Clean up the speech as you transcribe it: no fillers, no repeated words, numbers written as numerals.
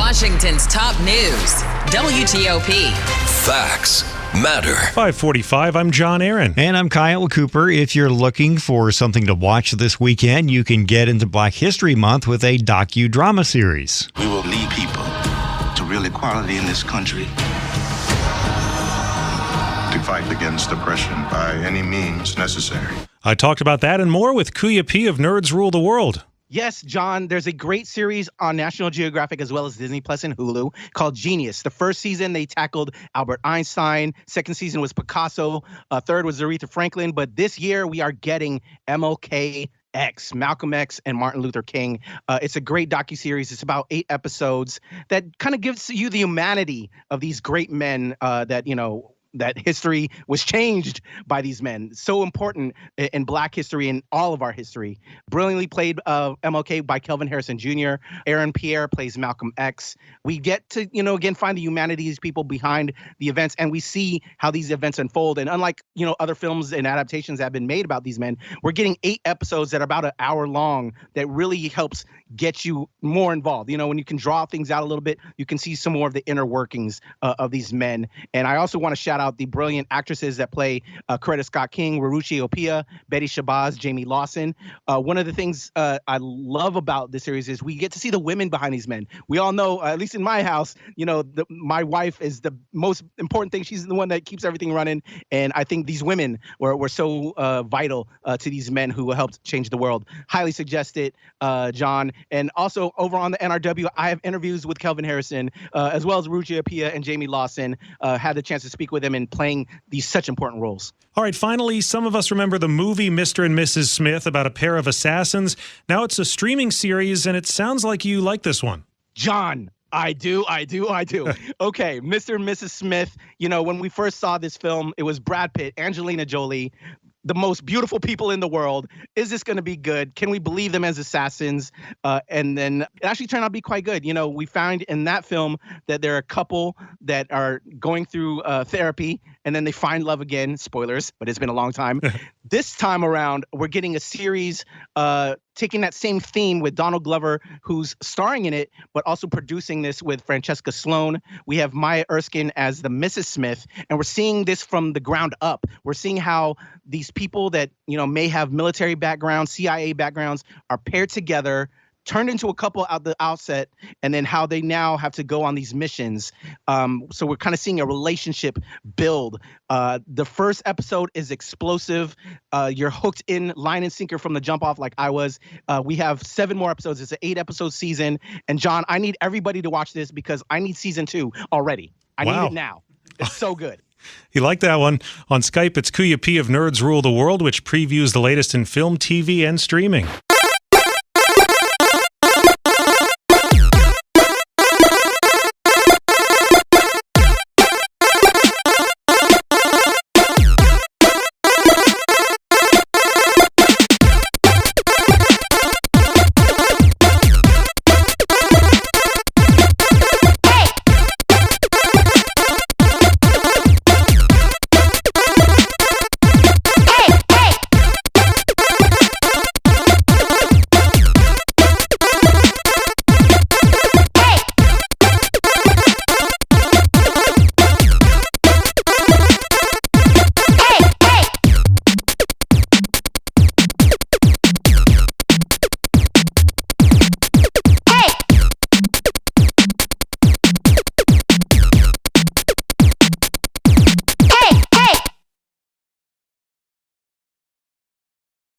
Washington's top news, WTOP. Facts matter. 5:45, I'm John Aaron. And I'm Kyle Cooper. If you're looking for something to watch this weekend, you can get into Black History Month with a docudrama series. We will lead people to real equality in this country. To fight against oppression by any means necessary. I talked about that and more with Kuya P of Nerds Rule the World. Yes, John, there's a great series on National Geographic as well as Disney Plus and Hulu called Genius. The first season, they tackled Albert Einstein. Second season was Picasso. Third was Aretha Franklin. But this year, we are getting MLK X, Malcolm X, and Martin Luther King. It's a great docuseries. It's about 8 episodes that kind of gives you the humanity of these great men that history was changed by these men. So important in Black history and all of our history. Brilliantly played MLK by Kelvin Harrison Jr. Aaron Pierre plays Malcolm X. We get to, again, find the humanity of these people behind the events, and we see how these events unfold. And unlike, other films and adaptations that have been made about these men, we're getting 8 episodes that are about an hour long that really helps get you more involved. When you can draw things out a little bit, you can see some more of the inner workings of these men. And I also want to shout out the brilliant actresses that play Coretta Scott King, Waruchi Opia, Betty Shabazz, Jamie Lawson. One of the things I love about this series is we get to see the women behind these men. We all know, at least in my house, my wife is the most important thing. She's the one that keeps everything running. And I think these women were so vital to these men who helped change the world. Highly suggest it, John. And also over on the NRW, I have interviews with Kelvin Harrison, as well as Waruchi Opia and Jamie Lawson. Had the chance to speak with them and playing these such important roles. All right, finally, some of us remember the movie Mr. and Mrs. Smith about a pair of assassins. Now it's a streaming series, and it sounds like you like this one. John, I do. Okay, Mr. and Mrs. Smith, when we first saw this film, it was Brad Pitt, Angelina Jolie, the most beautiful people in the world. Is this going to be good? Can we believe them as assassins? And then it actually turned out to be quite good. We found in that film that there are a couple that are going through therapy and then they find love again. Spoilers, but it's been a long time. This time around, we're getting a series taking that same theme with Donald Glover, who's starring in it, but also producing this with Francesca Sloan. We have Maya Erskine as the Mrs. Smith, and we're seeing this from the ground up. We're seeing how these people that, may have military backgrounds, CIA backgrounds, are paired together, turned into a couple at the outset, and then how they now have to go on these missions. So we're kind of seeing a relationship build. The first episode is explosive. You're hooked in line and sinker from the jump off like I was. We have 7 more episodes. It's an 8-episode season. And John, I need everybody to watch this because I need season 2 already. I need it now. It's so good. You like that one? On Skype, it's Kuya P of Nerds Rule the World, which previews the latest in film, TV, and streaming.